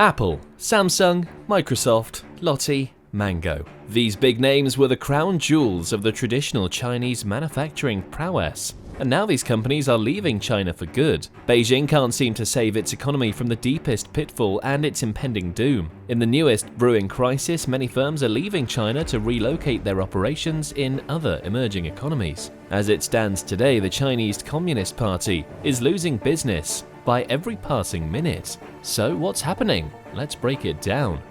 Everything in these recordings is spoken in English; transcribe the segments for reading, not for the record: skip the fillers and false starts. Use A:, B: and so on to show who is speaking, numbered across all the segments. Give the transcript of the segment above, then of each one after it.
A: Apple, Samsung, Microsoft, Lotte, Mango. These big names were the crown jewels of the traditional Chinese manufacturing prowess. And now these companies are leaving China for good. Beijing can't seem to save its economy from the deepest pitfall and its impending doom. In the newest brewing crisis, many firms are leaving China to relocate their operations in other emerging economies. As it stands today, the Chinese Communist Party is losing business by every passing minute. So what's happening? Let's break it down.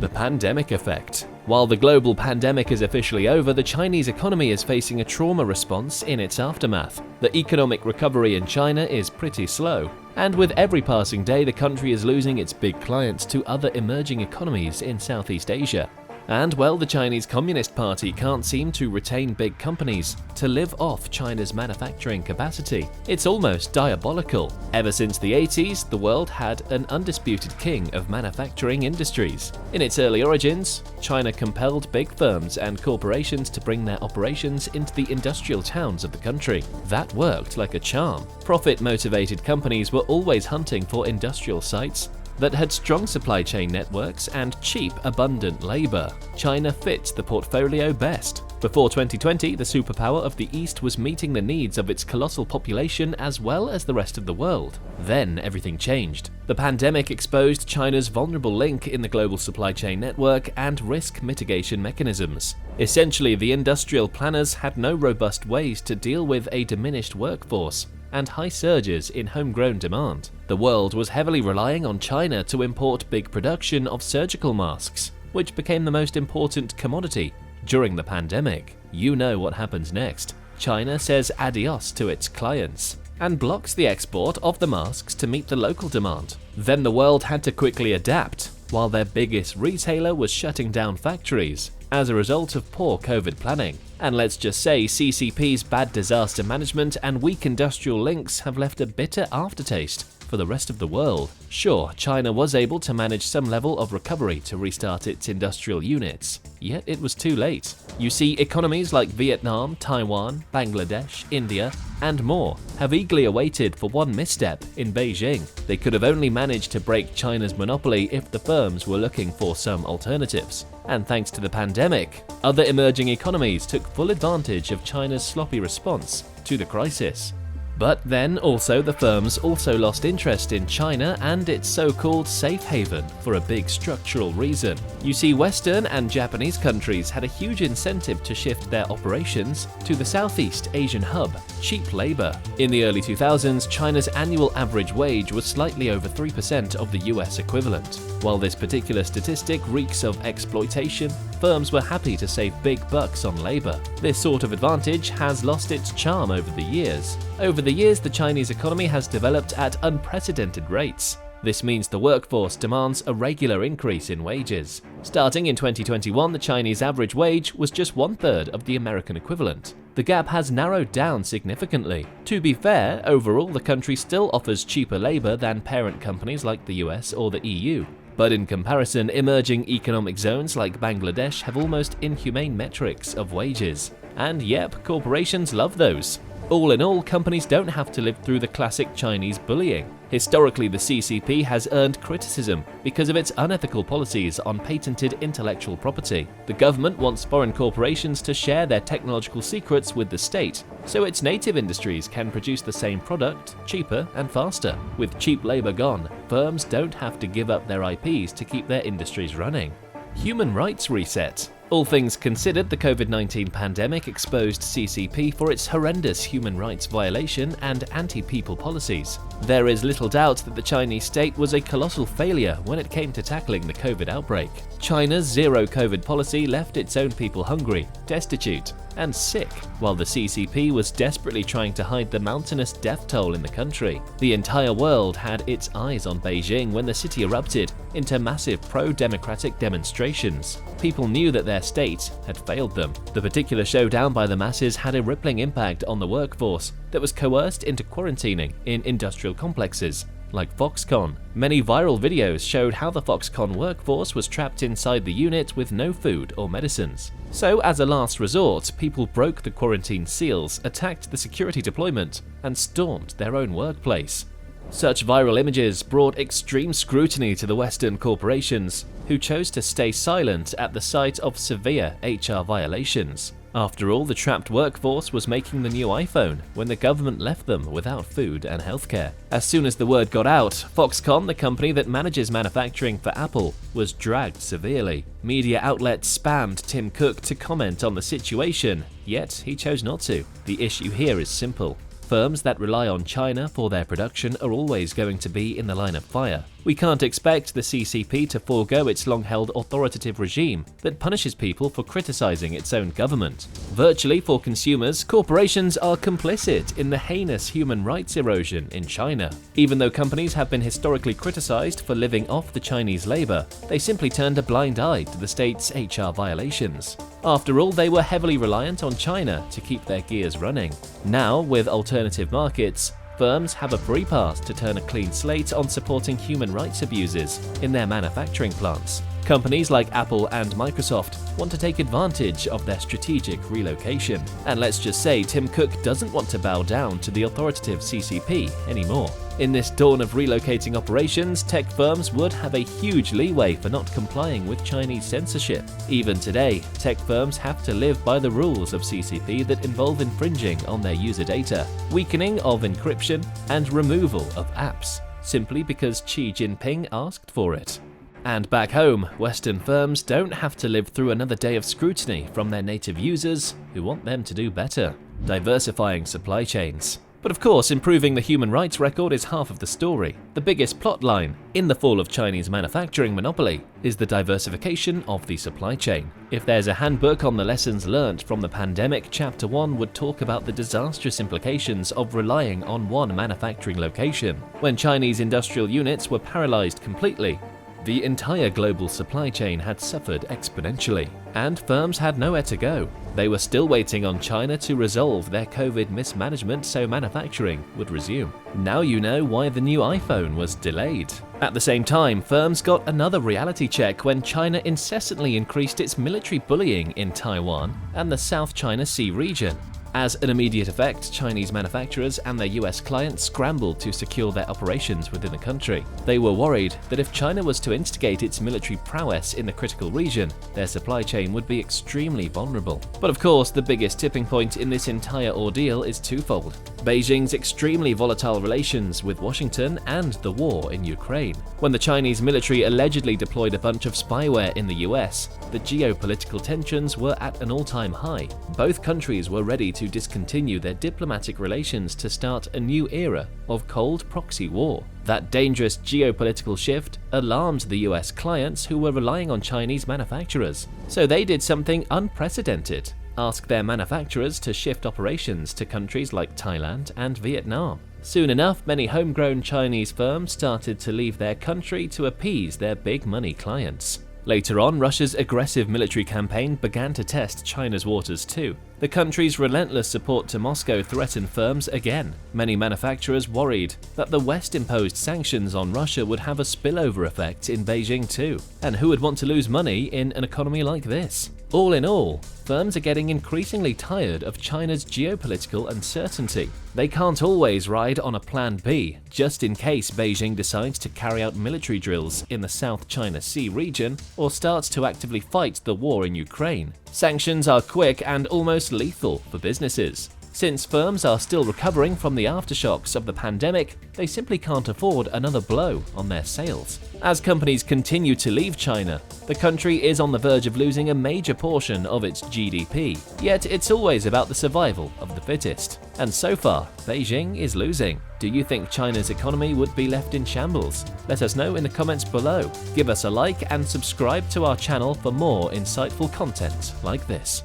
A: The pandemic effect. While the global pandemic is officially over, the Chinese economy is facing a trauma response in its aftermath. The economic recovery in China is pretty slow, and with every passing day, the country is losing its big clients to other emerging economies in Southeast Asia. And well, the Chinese Communist Party can't seem to retain big companies to live off China's manufacturing capacity. It's almost diabolical. Ever since the 80s, the world had an undisputed king of manufacturing industries. In its early origins, China compelled big firms and corporations to bring their operations into the industrial towns of the country. That worked like a charm. Profit-motivated companies were always hunting for industrial sites that had strong supply chain networks and cheap, abundant labor. China fits the portfolio best. Before 2020, the superpower of the East was meeting the needs of its colossal population as well as the rest of the world. Then everything changed. The pandemic exposed China's vulnerable link in the global supply chain network and risk mitigation mechanisms. Essentially, the industrial planners had no robust ways to deal with a diminished workforce and high surges in homegrown demand. The world was heavily relying on China to import big production of surgical masks, which became the most important commodity during the pandemic. You know what happens next. China says adios to its clients and blocks the export of the masks to meet the local demand. Then the world had to quickly adapt, while their biggest retailer was shutting down factories as a result of poor COVID planning. And let's just say CCP's bad disaster management and weak industrial links have left a bitter aftertaste for the rest of the world. Sure, China was able to manage some level of recovery to restart its industrial units, yet it was too late. You see, economies like Vietnam, Taiwan, Bangladesh, India, and more have eagerly awaited for one misstep in Beijing. They could have only managed to break China's monopoly if the firms were looking for some alternatives. And thanks to the pandemic, other emerging economies took full advantage of China's sloppy response to the crisis. But then also the firms also lost interest in China and its so-called safe haven for a big structural reason. You see, Western and Japanese countries had a huge incentive to shift their operations to the Southeast Asian hub, cheap labor. In the early 2000s, China's annual average wage was slightly over 3% of the US equivalent. While this particular statistic reeks of exploitation, firms were happy to save big bucks on labor. This sort of advantage has lost its charm over the years. Over the years, the Chinese economy has developed at unprecedented rates. This means the workforce demands a regular increase in wages. Starting in 2021, the Chinese average wage was just 1/3 of the American equivalent. The gap has narrowed down significantly. To be fair, overall the country still offers cheaper labor than parent companies like the US or the EU. But in comparison, emerging economic zones like Bangladesh have almost inhumane metrics of wages. And yep, corporations love those. All in all, companies don't have to live through the classic Chinese bullying. Historically, the CCP has earned criticism because of its unethical policies on patented intellectual property. The government wants foreign corporations to share their technological secrets with the state, so its native industries can produce the same product cheaper and faster. With cheap labor gone, firms don't have to give up their IPs to keep their industries running. Human rights reset. All things considered, the COVID-19 pandemic exposed CCP for its horrendous human rights violation and anti-people policies. There is little doubt that the Chinese state was a colossal failure when it came to tackling the COVID outbreak. China's zero COVID policy left its own people hungry, destitute, and sick, while the CCP was desperately trying to hide the mountainous death toll in the country. The entire world had its eyes on Beijing when the city erupted into massive pro-democratic demonstrations. People knew that their state had failed them. The particular showdown by the masses had a rippling impact on the workforce that was coerced into quarantining in industrial complexes like Foxconn. Many viral videos showed how the Foxconn workforce was trapped inside the unit with no food or medicines. So as a last resort, people broke the quarantine seals, attacked the security deployment, and stormed their own workplace. Such viral images brought extreme scrutiny to the Western corporations, who chose to stay silent at the sight of severe HR violations. After all, the trapped workforce was making the new iPhone when the government left them without food and healthcare. As soon as the word got out, Foxconn, the company that manages manufacturing for Apple, was dragged severely. Media outlets spammed Tim Cook to comment on the situation, yet he chose not to. The issue here is simple. Firms that rely on China for their production are always going to be in the line of fire. We can't expect the CCP to forego its long-held authoritative regime that punishes people for criticizing its own government. Virtually for consumers, corporations are complicit in the heinous human rights erosion in China. Even though companies have been historically criticized for living off the Chinese labor, they simply turned a blind eye to the state's HR violations. After all, they were heavily reliant on China to keep their gears running. Now, with alternative markets, firms have a free pass to turn a clean slate on supporting human rights abuses in their manufacturing plants. Companies like Apple and Microsoft want to take advantage of their strategic relocation. And let's just say Tim Cook doesn't want to bow down to the authoritative CCP anymore. In this dawn of relocating operations, tech firms would have a huge leeway for not complying with Chinese censorship. Even today, tech firms have to live by the rules of CCP that involve infringing on their user data, weakening of encryption, and removal of apps, simply because Xi Jinping asked for it. And back home, Western firms don't have to live through another day of scrutiny from their native users who want them to do better. Diversifying supply chains. But of course, improving the human rights record is half of the story. The biggest plotline in the fall of Chinese manufacturing monopoly is the diversification of the supply chain. If there's a handbook on the lessons learnt from the pandemic, Chapter 1 would talk about the disastrous implications of relying on one manufacturing location. When Chinese industrial units were paralyzed completely, the entire global supply chain had suffered exponentially, and firms had nowhere to go. They were still waiting on China to resolve their COVID mismanagement so manufacturing would resume. Now you know why the new iPhone was delayed. At the same time, firms got another reality check when China incessantly increased its military bullying in Taiwan and the South China Sea region. As an immediate effect, Chinese manufacturers and their US clients scrambled to secure their operations within the country. They were worried that if China was to instigate its military prowess in the critical region, their supply chain would be extremely vulnerable. But of course, the biggest tipping point in this entire ordeal is twofold: Beijing's extremely volatile relations with Washington and the war in Ukraine. When the Chinese military allegedly deployed a bunch of spyware in the US, the geopolitical tensions were at an all-time high. Both countries were ready to discontinue their diplomatic relations to start a new era of cold proxy war. That dangerous geopolitical shift alarmed the US clients who were relying on Chinese manufacturers. So they did something unprecedented: ask their manufacturers to shift operations to countries like Thailand and Vietnam. Soon enough, many homegrown Chinese firms started to leave their country to appease their big money clients. Later on, Russia's aggressive military campaign began to test China's waters too. The country's relentless support to Moscow threatened firms again. Many manufacturers worried that the West-imposed sanctions on Russia would have a spillover effect in Beijing too. And who would want to lose money in an economy like this? All in all, firms are getting increasingly tired of China's geopolitical uncertainty. They can't always ride on a plan B, just in case Beijing decides to carry out military drills in the South China Sea region or starts to actively fight the war in Ukraine. Sanctions are quick and almost lethal for businesses. Since firms are still recovering from the aftershocks of the pandemic, they simply can't afford another blow on their sales. As companies continue to leave China, the country is on the verge of losing a major portion of its GDP. Yet it's always about the survival of the fittest. And so far, Beijing is losing. Do you think China's economy would be left in shambles? Let us know in the comments below. Give us a like and subscribe to our channel for more insightful content like this.